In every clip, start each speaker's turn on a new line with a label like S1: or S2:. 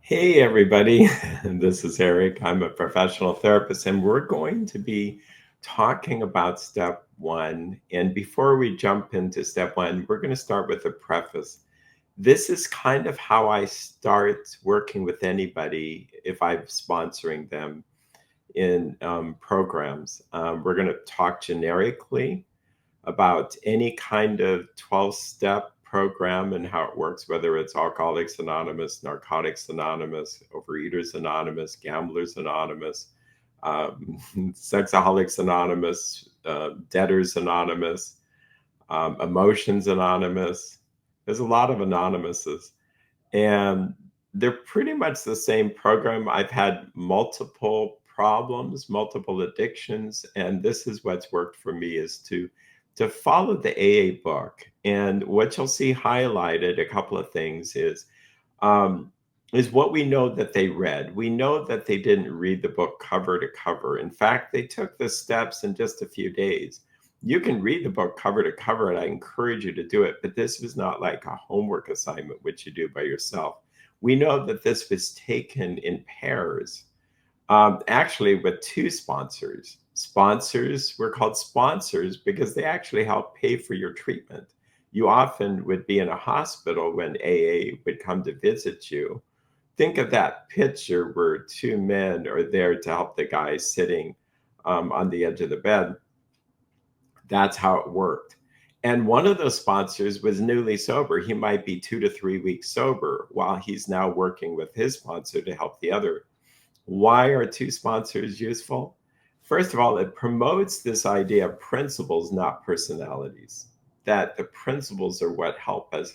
S1: Hey, everybody. This is Erik. I'm a professional therapist, and we're going to be talking about step one. And before we jump into step one, we're going to start with a preface. This is kind of how I start working with anybody if I'm sponsoring them in programs. We're going to talk generically about any kind of 12-step program and how it works, whether it's Alcoholics Anonymous, Narcotics Anonymous, Overeaters Anonymous, Gamblers Anonymous, Sexaholics Anonymous, Debtors Anonymous, Emotions Anonymous. There's a lot of anonymouses, and they're pretty much the same program. I've had multiple problems, multiple addictions, and this is what's worked for me is to follow the AA book. And what you'll see highlighted, a couple of things um, is what we know that they read. We know that they didn't read the book cover to cover. In fact, they took the steps in just a few days. You can read the book cover to cover, and I encourage you to do it. But this was not like a homework assignment, which you do by yourself. We know that this was taken in pairs, actually, with two sponsors. Sponsors were called sponsors because they actually help pay for your treatment. You often would be in a hospital when AA would come to visit you. Think of that picture where two men are there to help the guy sitting on the edge of the bed. That's how it worked. And one of those sponsors was newly sober. He might be 2 to 3 weeks sober while he's now working with his sponsor to help the other. Why are two sponsors useful? First of all, it promotes this idea of principles, not personalities, that the principles are what help us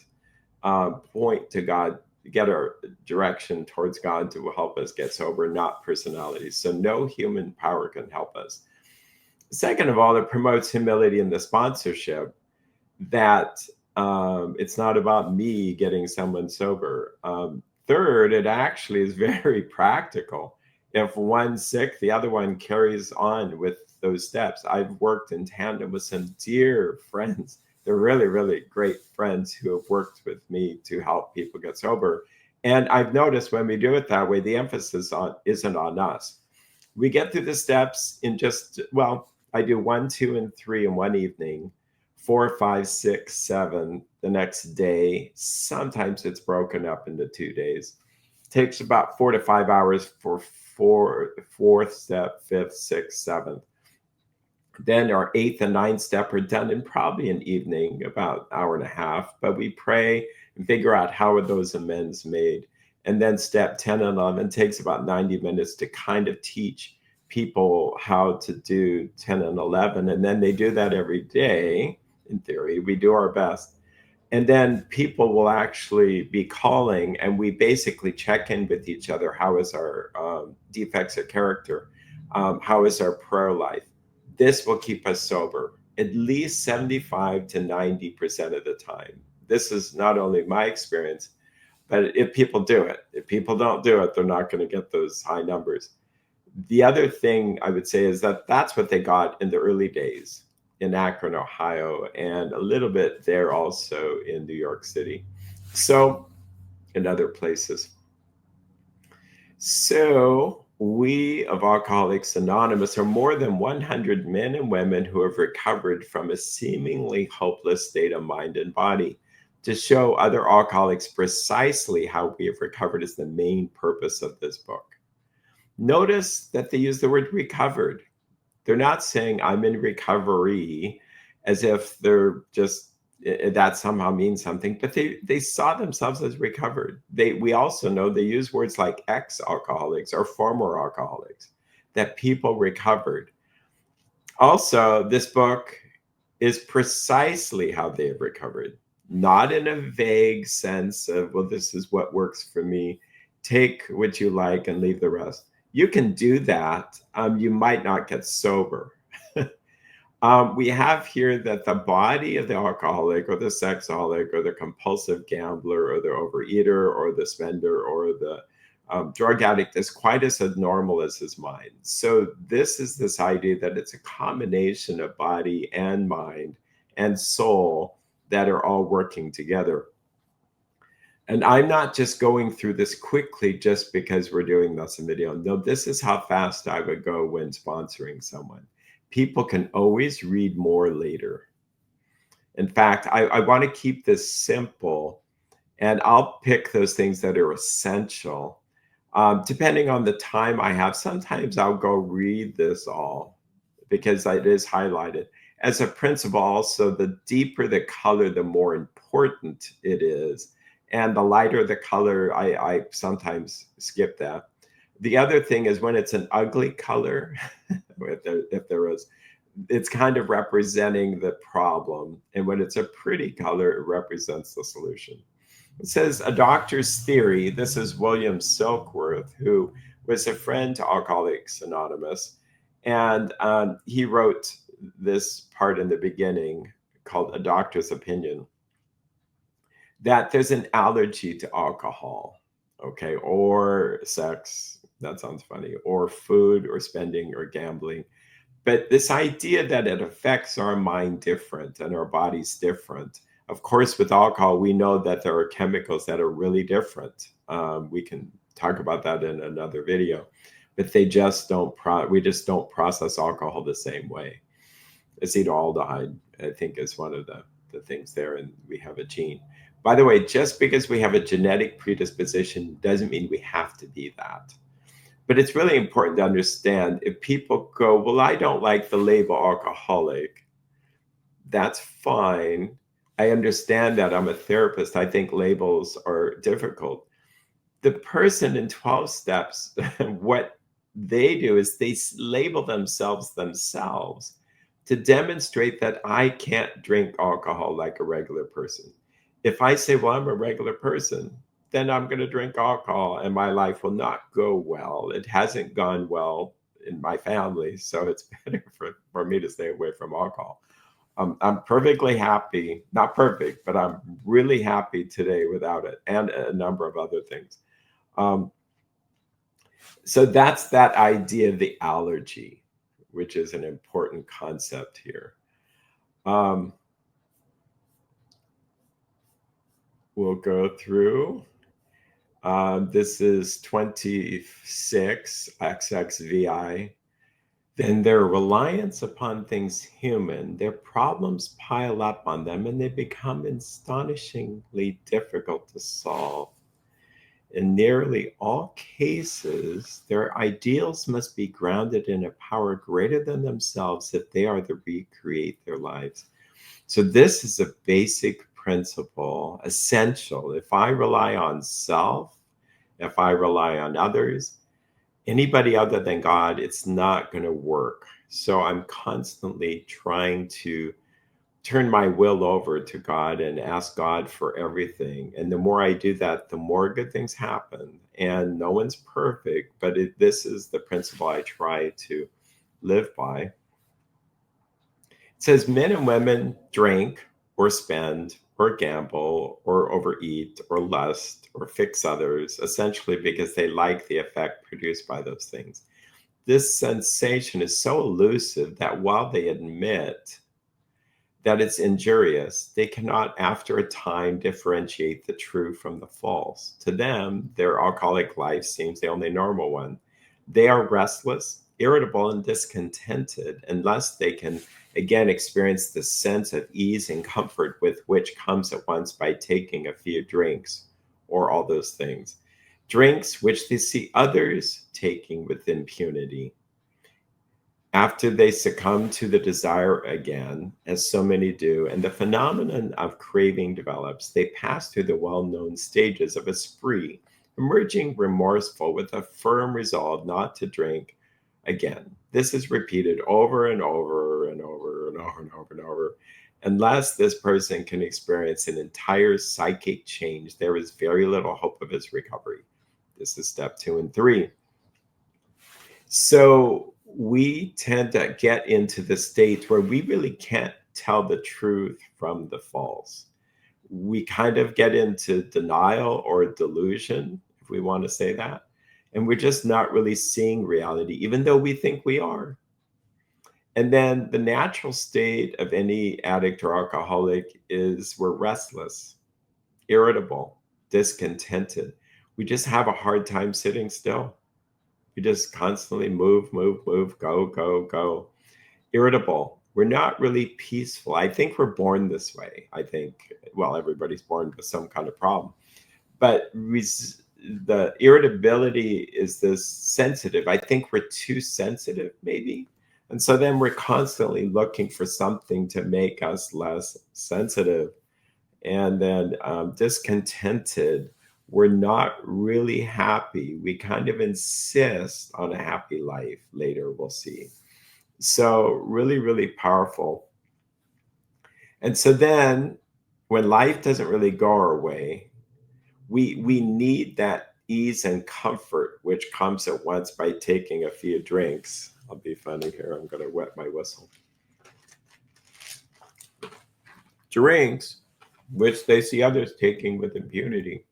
S1: point to God, get our direction towards God to help us get sober, not personalities. So no human power can help us. Second of all, it promotes humility in the sponsorship, that it's not about me getting someone sober. Third, it actually is very practical. If one's sick, the other one carries on with those steps. I've worked in tandem with some dear friends. They're really, really great friends who have worked with me to help people get sober. And I've noticed when we do it that way, the emphasis isn't on us. We get through the steps in just, well, I do one, two, and three in one evening, four, five, six, seven the next day. Sometimes it's broken up into 2 days. Takes about 4 to 5 hours for fourth step, fifth, sixth, seventh. Then our eighth and ninth step are done in probably an evening, about an hour and a half. But we pray and figure out how are those amends made. And then step 10 and 11 takes about 90 minutes to kind of teach people how to do 10 and 11. And then they do that every day. In theory, we do our best. And then people will actually be calling, and we basically check in with each other. How is our defects of character? How is our prayer life? This will keep us sober at least 75 to 90% of the time. This is not only my experience, but if people do it, if people don't do it, they're not going to get those high numbers. The other thing I would say is that that's what they got in the early days in Akron, Ohio, and a little bit there also in New York City. So, in other places. So, we of Alcoholics Anonymous are more than 100 men and women who have recovered from a seemingly hopeless state of mind and body. To show other alcoholics precisely how we have recovered is the main purpose of this book. Notice that they use the word recovered. They're not saying I'm in recovery as if they're just that somehow means something, but they saw themselves as recovered. We also know they use words like ex-alcoholics or former alcoholics, that people recovered. Also, this book is precisely how they have recovered, not in a vague sense of, well, this is what works for me. Take what you like and leave the rest. You can do that. You might not get sober. We have here that the body of the alcoholic or the sexaholic or the compulsive gambler or the overeater or the spender or the drug addict is quite as abnormal as his mind. So this is this idea that it's a combination of body and mind and soul that are all working together. And I'm not just going through this quickly just because we're doing this in video. No, this is how fast I would go when sponsoring someone. People can always read more later. In fact, I want to keep this simple, and I'll pick those things that are essential. Depending on the time I have, sometimes I'll go read this all because it is highlighted. As a principle, also, the deeper the color, the more important it is. And the lighter the color, I sometimes skip that. The other thing is when it's an ugly color, if there is, it's kind of representing the problem. And when it's a pretty color, it represents the solution. It says a doctor's theory. This is William Silkworth, who was a friend to Alcoholics Anonymous. And he wrote this part in the beginning called A Doctor's Opinion, that there's an allergy to alcohol, okay, or sex. That sounds funny, or food, or spending, or gambling. But this idea that it affects our mind different and our bodies different. Of course, with alcohol, we know that there are chemicals that are really different. We can talk about that in another video, but they just don't. We just don't process alcohol the same way. Acetaldehyde, I think, is one of the things there, and we have a gene. By the way, just because we have a genetic predisposition doesn't mean we have to be that. But it's really important to understand if people go, well, I don't like the label alcoholic, that's fine. I understand that. I'm a therapist. I think labels are difficult. The person in 12 steps, what they do is they label themselves to demonstrate that I can't drink alcohol like a regular person. If I say, well, I'm a regular person, then I'm going to drink alcohol and my life will not go well. It hasn't gone well in my family, so it's better for me to stay away from alcohol. I'm perfectly happy, not perfect, but I'm really happy today without it, and a number of other things. Um, so that's that idea of the allergy, which is an important concept here. Um, we'll go through. This is 26 XXVI. Then their reliance upon things human, their problems pile up on them and they become astonishingly difficult to solve. In nearly all cases, their ideals must be grounded in a power greater than themselves if they are to recreate their lives. So, this is a basic principle, essential. If I rely on self, if I rely on others, anybody other than God, it's not going to work. So, I'm constantly trying to turn my will over to God and ask God for everything. And the more I do that, the more good things happen. And no one's perfect, but this is the principle I try to live by. It says men and women drink or spend or gamble or overeat or lust or fix others, essentially because they like the effect produced by those things. This sensation is so elusive that while they admit that it's injurious, they cannot, after a time, differentiate the true from the false. To them, their alcoholic life seems the only normal one. They are restless, irritable, and discontented unless they can again experience the sense of ease and comfort with which comes at once by taking a few drinks or all those things. Drinks which they see others taking with impunity. After they succumb to the desire again, as so many do, and the phenomenon of craving develops, they pass through the well known stages of a spree, emerging remorseful with a firm resolve not to drink again. This is repeated over and over and over and over and over and over. Unless this person can experience an entire psychic change, there is very little hope of his recovery. This is step 2 and 3. So we tend to get into the state where we really can't tell the truth from the false. We kind of get into denial or delusion, if we want to say that. And we're just not really seeing reality, even though we think we are. And then the natural state of any addict or alcoholic is we're restless, irritable, discontented. We just have a hard time sitting still. We just constantly move, move, move, go, go, go. Irritable. We're not really peaceful. I think we're born this way. I think, well, everybody's born with some kind of problem. But the irritability is this sensitive. I think we're too sensitive, maybe. And so then we're constantly looking for something to make us less sensitive. And then discontented. We're not really happy. We kind of insist on a happy life. Later, we'll see. So, really, really powerful. And so then when life doesn't really go our way, we need that ease and comfort, which comes at once by taking a few drinks. I'll be funny here. I'm going to wet my whistle. Drinks, which they see others taking with impunity.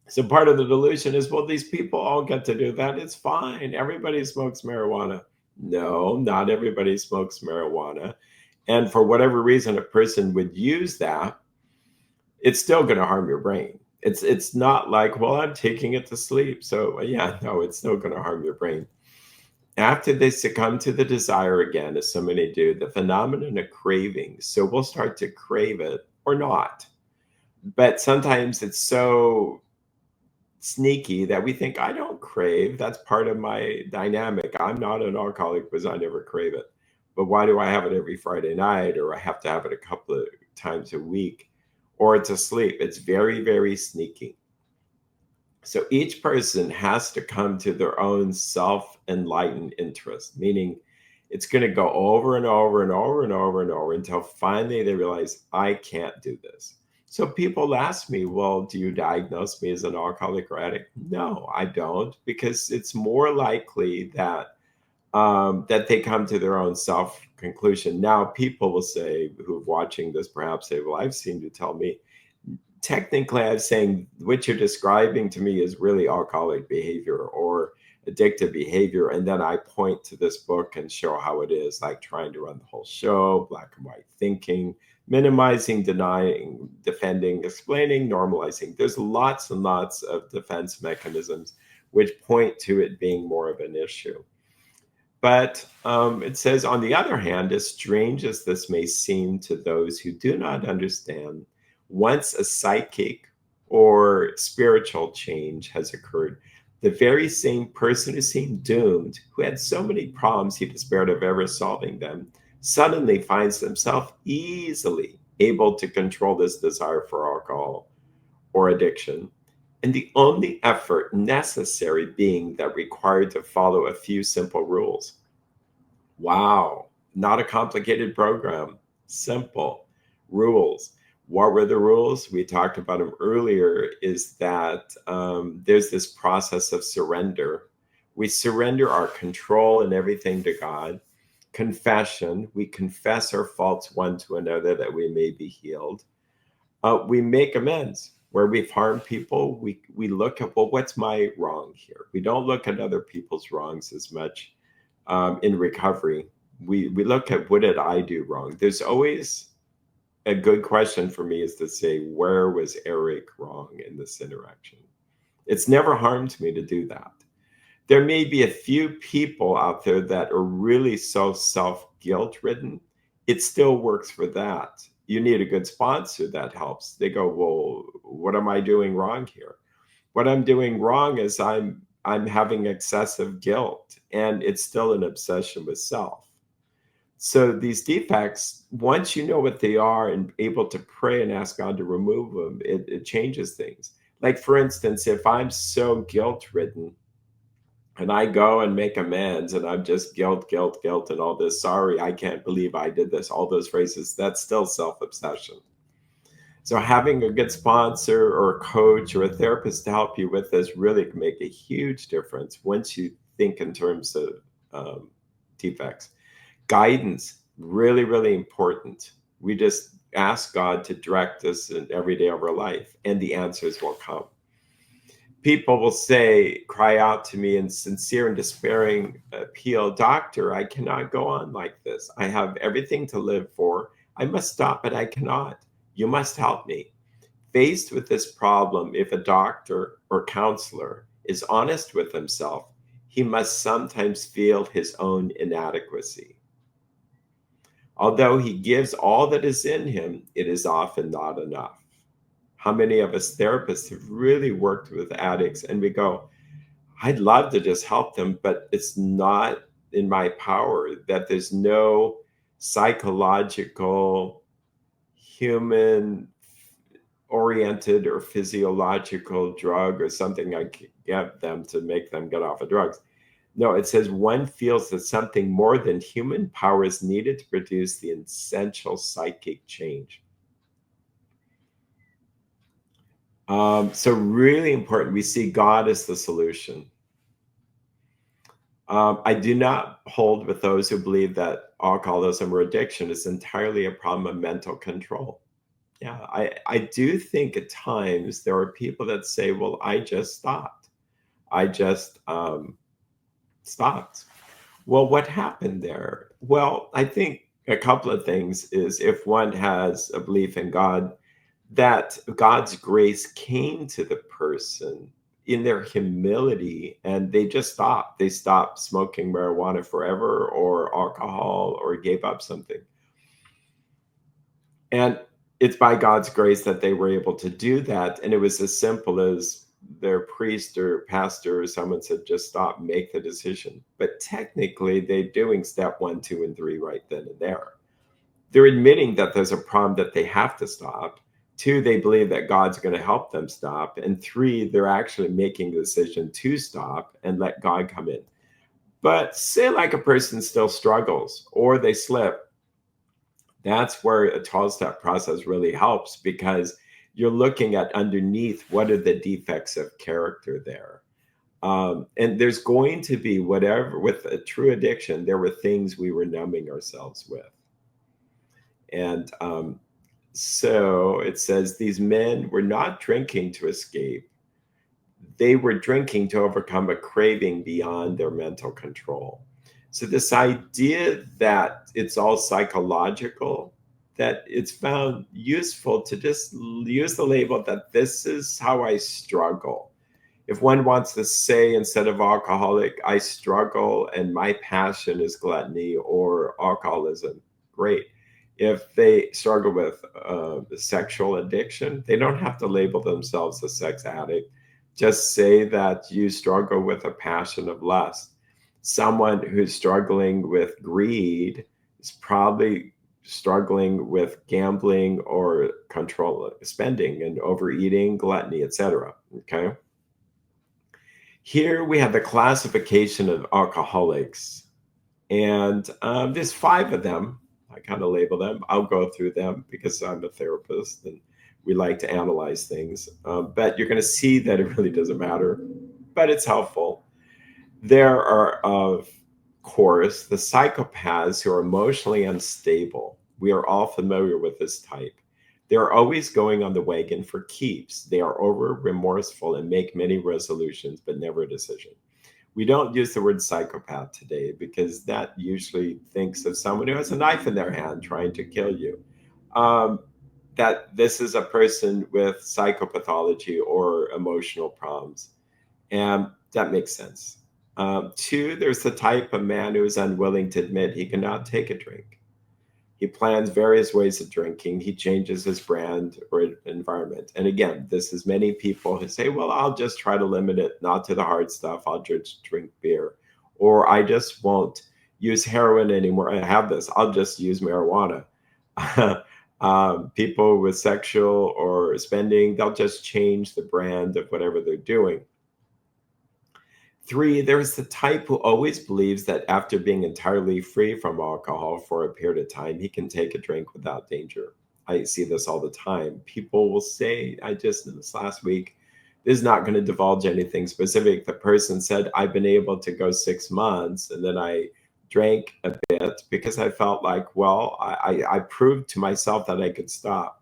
S1: So part of the delusion is, well, these people all get to do that. It's fine. Everybody smokes marijuana. No, not everybody smokes marijuana. And for whatever reason a person would use that, it's still going to harm your brain. It's not like, well, I'm taking it to sleep. So yeah, no, it's still going to harm your brain. After they succumb to the desire again, as so many do, the phenomenon of craving. So we'll start to crave it or not. But sometimes it's so sneaky that we think, I don't crave. That's part of my dynamic. I'm not an alcoholic because I never crave it. But why do I have it every Friday night, or I have to have it a couple of times a week, or to sleep? It's very, very sneaky. So each person has to come to their own self-enlightened interest, meaning it's going to go over and over and over and over and over until finally they realize, I can't do this. So people ask me, well, do you diagnose me as an alcoholic or addict? No, I don't, because it's more likely that that they come to their own self conclusion. Now, people will say, who are watching this, perhaps say, well, I've seen you tell me. Technically, I'm saying what you're describing to me is really alcoholic behavior or addictive behavior. And then I point to this book and show how it is, like trying to run the whole show, black and white thinking, minimizing, denying, defending, explaining, normalizing. There's lots and lots of defense mechanisms which point to it being more of an issue. But it says, on the other hand, as strange as this may seem to those who do not understand, once a psychic or spiritual change has occurred, the very same person who seemed doomed, who had so many problems he despaired of ever solving them, suddenly finds himself easily able to control this desire for alcohol or addiction. And the only effort necessary being that required to follow a few simple rules. Wow, not a complicated program, simple rules. What were the rules? We talked about them earlier, is that there's this process of surrender. We surrender our control and everything to God. Confession, we confess our faults one to another that we may be healed. We make amends. Where we've harmed people, we look at, well, what's my wrong here? We don't look at other people's wrongs as much in recovery. We look at, what did I do wrong? There's always a good question for me is to say, where was Erik wrong in this interaction? It's never harmed me to do that. There may be a few people out there that are really so self-guilt ridden. It still works for that. You need a good sponsor that helps. They go, well, what am I doing wrong here? What I'm doing wrong is I'm having excessive guilt, and it's still an obsession with self. So these defects, once you know what they are and able to pray and ask God to remove them, it changes things. Like, for instance, if I'm so guilt-ridden and I go and make amends and I'm just guilt, guilt, guilt, and all this, sorry, I can't believe I did this, all those phrases, that's still self-obsession. So having a good sponsor or a coach or a therapist to help you with this really can make a huge difference once you think in terms of defects. Guidance, really, really important. We just ask God to direct us in every day of our life, and the answers will come. People will say, cry out to me in sincere and despairing appeal, doctor, I cannot go on like this. I have everything to live for. I must stop, but I cannot. You must help me. Faced with this problem, if a doctor or counselor is honest with himself, he must sometimes feel his own inadequacy. Although he gives all that is in him, it is often not enough. How many of us therapists have really worked with addicts and we go, I'd love to just help them, but it's not in my power, that there's no psychological, human oriented or physiological drug or something I can get them to make them get off of drugs. No, it says one feels that something more than human power is needed to produce the essential psychic change. So really important. We see God as the solution. I do not hold with those who believe that alcoholism or addiction is entirely a problem of mental control. Yeah, I do think at times there are people that say, well, I just stopped. I just stopped. Well, what happened there? Well, I think a couple of things is if one has a belief in God, that God's grace came to the person in their humility and they just stopped. They stopped smoking marijuana forever or alcohol or gave up something. And it's by God's grace that they were able to do that. And it was as simple as their priest or pastor or someone said, just stop, make the decision. But technically, they're doing step 1, 2, and 3 right then and there. They're admitting that there's a problem that they have to stop. 2, they believe that God's going to help them stop. And 3, they're actually making the decision to stop and let God come in. But say like a person still struggles or they slip, that's where a 12-step process really helps because you're looking at underneath what are the defects of character there. And there's going to be whatever, with a true addiction, there were things we were numbing ourselves with. And so it says these men were not drinking to escape. They were drinking to overcome a craving beyond their mental control. So this idea that it's all psychological, that it's found useful to just use the label that this is how I struggle. If one wants to say instead of alcoholic, I struggle and my passion is gluttony or alcoholism, great. If they struggle with sexual addiction, they don't have to label themselves a sex addict. Just say that you struggle with a passion of lust. Someone who's struggling with greed is probably struggling with gambling or control spending and overeating, gluttony, etc. Okay. Here we have the classification of alcoholics, and there's 5 of them. I kind of label them. I'll go through them because I'm a therapist and we like to analyze things. But you're going to see that it really doesn't matter, but it's helpful. There are, of course, the psychopaths who are emotionally unstable. We are all familiar with this type. They're always going on the wagon for keeps. They are over remorseful and make many resolutions, but never a decision. We don't use the word psychopath today because that usually thinks of someone who has a knife in their hand trying to kill you. That this is a person with psychopathology or emotional problems. And that makes sense. 2, there's the type of man who is unwilling to admit he cannot take a drink. He plans various ways of drinking. He changes his brand or environment. And again, this is many people who say, well, I'll just try to limit it, not to the hard stuff. I'll just drink beer. Or I just won't use heroin anymore. I have this. I'll just use marijuana. People with sexual or spending, they'll just change the brand of whatever they're doing. 3, there's the type who always believes that after being entirely free from alcohol for a period of time, he can take a drink without danger. I see this all the time. People will say, I just, this last week, this is not going to divulge anything specific. The person said, I've been able to go 6 months, and then I drank a bit because I felt like, well, I proved to myself that I could stop.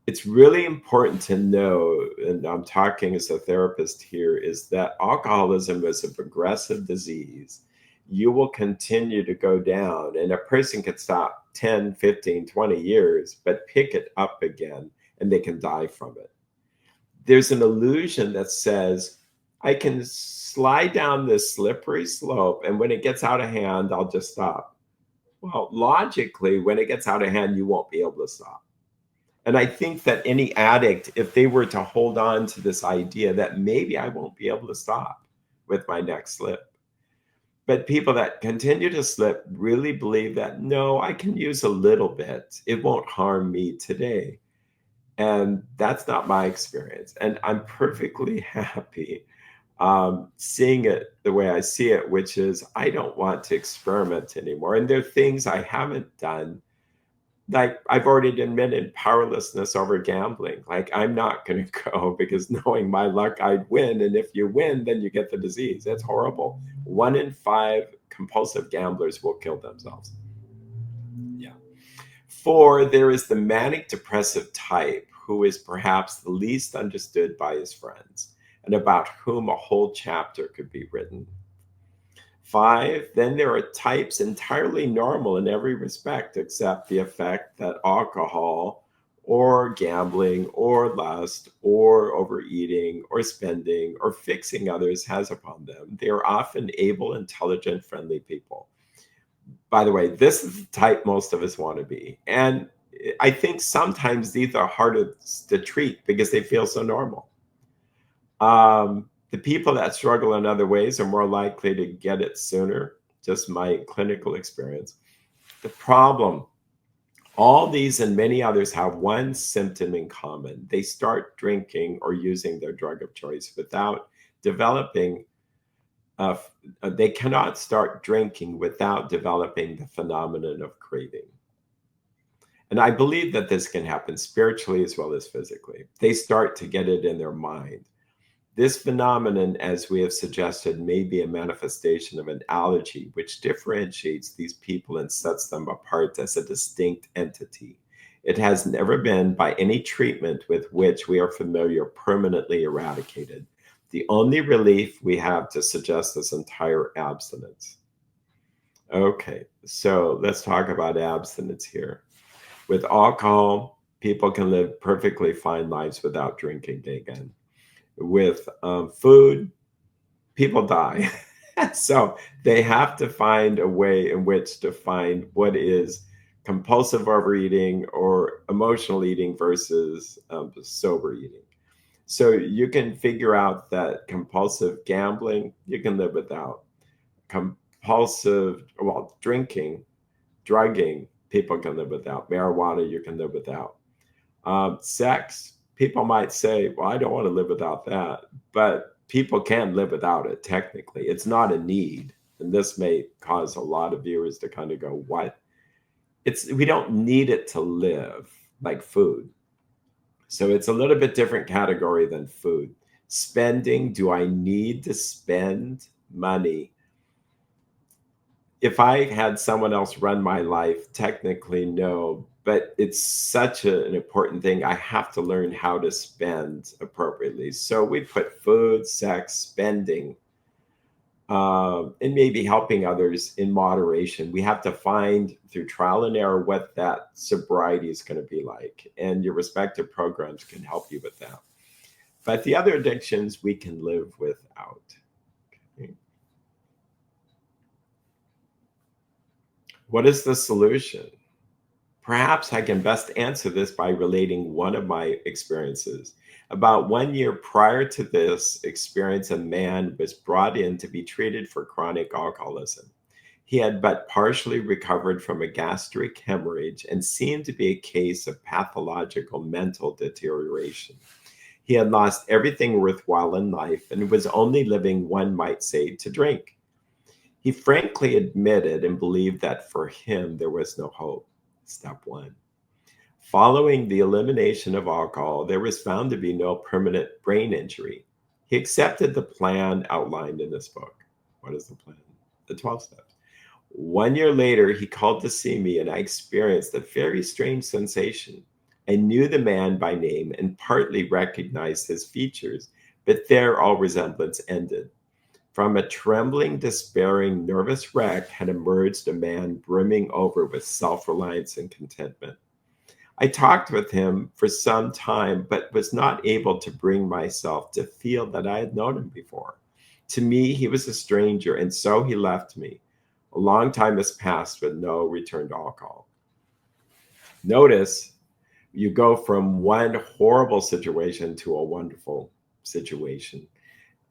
S1: It's really important to know, and I'm talking as a therapist here, is that alcoholism is a progressive disease. You will continue to go down, and a person could stop 10, 15, 20 years, but pick it up again and they can die from it. There's an illusion that says, I can slide down this slippery slope, and when it gets out of hand, I'll just stop. Well, logically, when it gets out of hand, you won't be able to stop. And I think that any addict, if they were to hold on to this idea that maybe I won't be able to stop with my next slip, but people that continue to slip really believe that, no, I can use a little bit. It won't harm me today. And that's not my experience. And I'm perfectly happy seeing it the way I see it, which is I don't want to experiment anymore. And there are things I haven't done. Like I've already admitted powerlessness over gambling. Like I'm not going to go because knowing my luck, I'd win. And if you win, then you get the disease. That's horrible. 1 in 5 compulsive gamblers will kill themselves. Yeah. 4, there is the manic depressive type who is perhaps the least understood by his friends and about whom a whole chapter could be written. 5, then there are types entirely normal in every respect except the effect that alcohol or gambling or lust or overeating or spending or fixing others has upon them. They are often able, intelligent, friendly people. By the way, this is the type most of us want to be. And I think sometimes these are hardest to treat because they feel so normal. The people that struggle in other ways are more likely to get it sooner, just my clinical experience. The problem, all these and many others have one symptom in common. They start drinking or using their drug of choice without developing, they cannot start drinking without developing the phenomenon of craving. And I believe that this can happen spiritually as well as physically. They start to get it in their mind. This phenomenon, as we have suggested, may be a manifestation of an allergy, which differentiates these people and sets them apart as a distinct entity. It has never been, by any treatment with which we are familiar, permanently eradicated. The only relief we have to suggest is entire abstinence. Okay, so let's talk about abstinence here. With alcohol, people can live perfectly fine lives without drinking again. With food, people die. So they have to find a way in which to find what is compulsive overeating or emotional eating versus sober eating. So you can figure out that compulsive gambling, you can live without. Compulsive, well, drinking, drugging, people can live without. Marijuana, you can live without. Sex, people might say, well, I don't want to live without that, but people can live without it technically. It's not a need. And this may cause a lot of viewers to kind of go, what? We don't need it to live like food. So it's a little bit different category than food. Spending, do I need to spend money? If I had someone else run my life, technically no, but it's such an important thing. I have to learn how to spend appropriately. So we put food, sex, spending, and maybe helping others in moderation. We have to find through trial and error what that sobriety is going to be like. And your respective programs can help you with that. But the other addictions we can live without. Okay. What is the solution? Perhaps I can best answer this by relating one of my experiences. About 1 year prior to this experience, a man was brought in to be treated for chronic alcoholism. He had but partially recovered from a gastric hemorrhage and seemed to be a case of pathological mental deterioration. He had lost everything worthwhile in life and was only living, one might say, to drink. He frankly admitted and believed that for him there was no hope. Step 1. Following the elimination of alcohol, there was found to be no permanent brain injury. He accepted the plan outlined in this book. What is the plan? The 12 steps. 1 year later, he called to see me, and I experienced a very strange sensation. I knew the man by name and partly recognized his features, but there all resemblance ended. From a trembling, despairing, nervous wreck had emerged a man brimming over with self-reliance and contentment. I talked with him for some time, but was not able to bring myself to feel that I had known him before. To me, he was a stranger, and so he left me. A long time has passed with no return to alcohol. Notice you go from one horrible situation to a wonderful situation.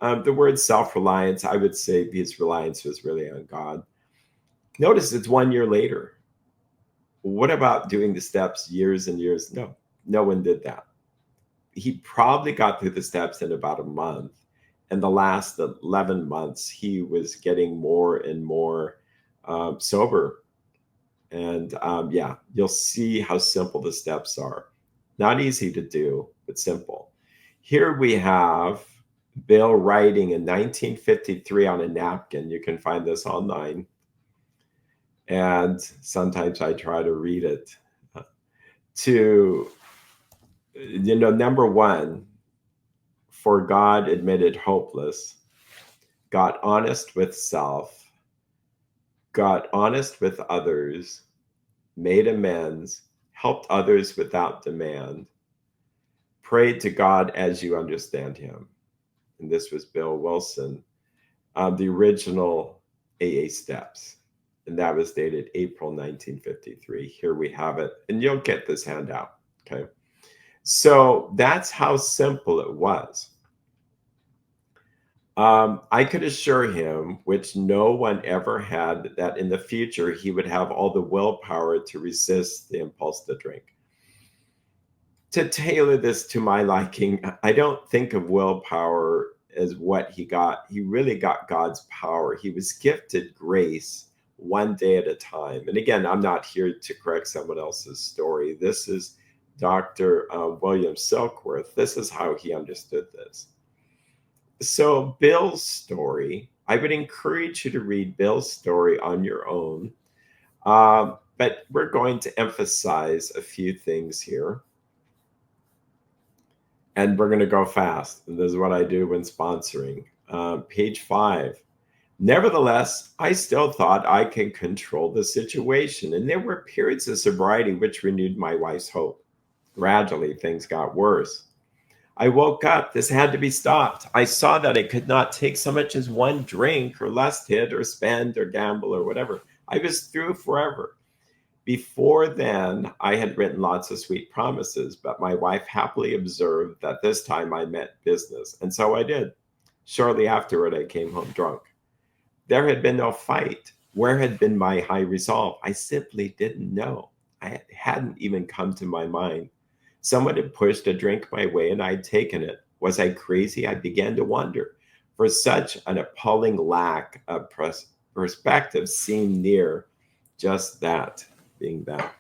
S1: The word self reliance, I would say his reliance was really on God. Notice it's 1 year later. What about doing the steps years and years? No, no one did that. He probably got through the steps in about a month. And the last 11 months, he was getting more and more sober. And yeah, you'll see how simple the steps are. Not easy to do, but simple. Here we have Bill writing in 1953 on a napkin. You can find this online. And sometimes I try to read it. To, number one, for God admitted hopeless, got honest with self, got honest with others, made amends, helped others without demand, prayed to God as you understand him. And this was Bill Wilson, the original AA steps. And that was dated April 1953. Here we have it. And you'll get this handout. Okay. So that's how simple it was. I could assure him, which no one ever had, that in the future he would have all the willpower to resist the impulse to drink. To tailor this to my liking, I don't think of willpower as what he got. He really got God's power. He was gifted grace one day at a time. And again, I'm not here to correct someone else's story. This is Dr. William Silkworth. This is how he understood this. So, Bill's story, I would encourage you to read Bill's story on your own. But we're going to emphasize a few things here. And we're going to go fast. And this is what I do when sponsoring. Page 5. Nevertheless, I still thought I could control the situation. And there were periods of sobriety which renewed my wife's hope. Gradually, things got worse. I woke up. This had to be stopped. I saw that I could not take so much as one drink or lust hit or spend or gamble or whatever. I was through forever. Before then, I had written lots of sweet promises, but my wife happily observed that this time I meant business. And so I did. Shortly afterward, I came home drunk. There had been no fight. Where had been my high resolve? I simply didn't know. I hadn't even come to my mind. Someone had pushed a drink my way and I'd taken it. Was I crazy? I began to wonder. For such an appalling lack of perspective seemed near just that, being that.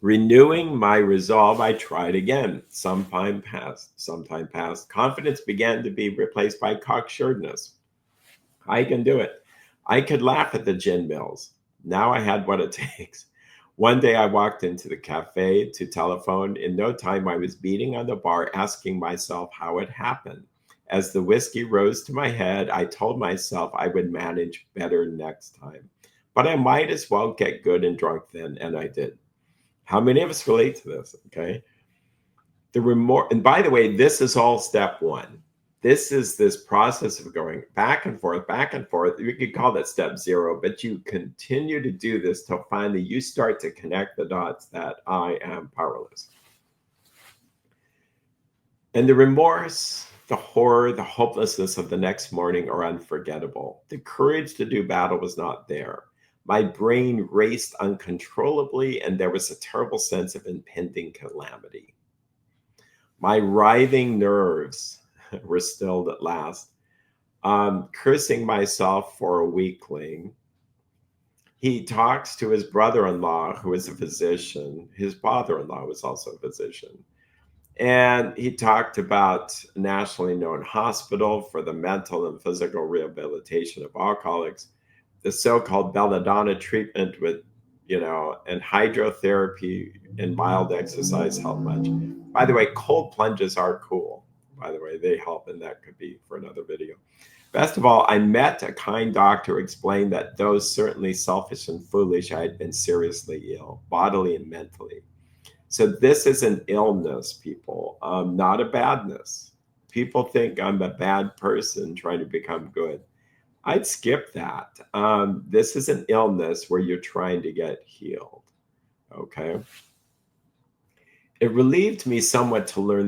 S1: Renewing my resolve, I tried again. Some time passed. Confidence began to be replaced by cocksuredness. I can do it. I could laugh at the gin mills. Now I had what it takes. One day I walked into the cafe to telephone. In no time, I was beating on the bar, asking myself how it happened. As the whiskey rose to my head, I told myself I would manage better next time. But I might as well get good and drunk then, and I did. How many of us relate to this? Okay. The remorse, and by the way, this is all step one. This is this process of going back and forth, back and forth. You could call that step 0, but you continue to do this till finally you start to connect the dots that I am powerless. And the remorse, the horror, the hopelessness of the next morning are unforgettable. The courage to do battle was not there. My brain raced uncontrollably, and there was a terrible sense of impending calamity. My writhing nerves were stilled at last. Cursing myself for a weakling, he talks to his brother-in-law, who is a physician. His father-in-law was also a physician. And he talked about a nationally known hospital for the mental and physical rehabilitation of alcoholics, the so-called belladonna treatment with, and hydrotherapy and mild exercise help much. By the way, cold plunges are cool. By the way, they help, and that could be for another video. Best of all, I met a kind doctor who explained that though certainly selfish and foolish, I had been seriously ill, bodily and mentally. So this is an illness, people, not a badness. People think I'm a bad person trying to become good. I'd skip that. This is an illness where you're trying to get healed. Okay. It relieved me somewhat to learn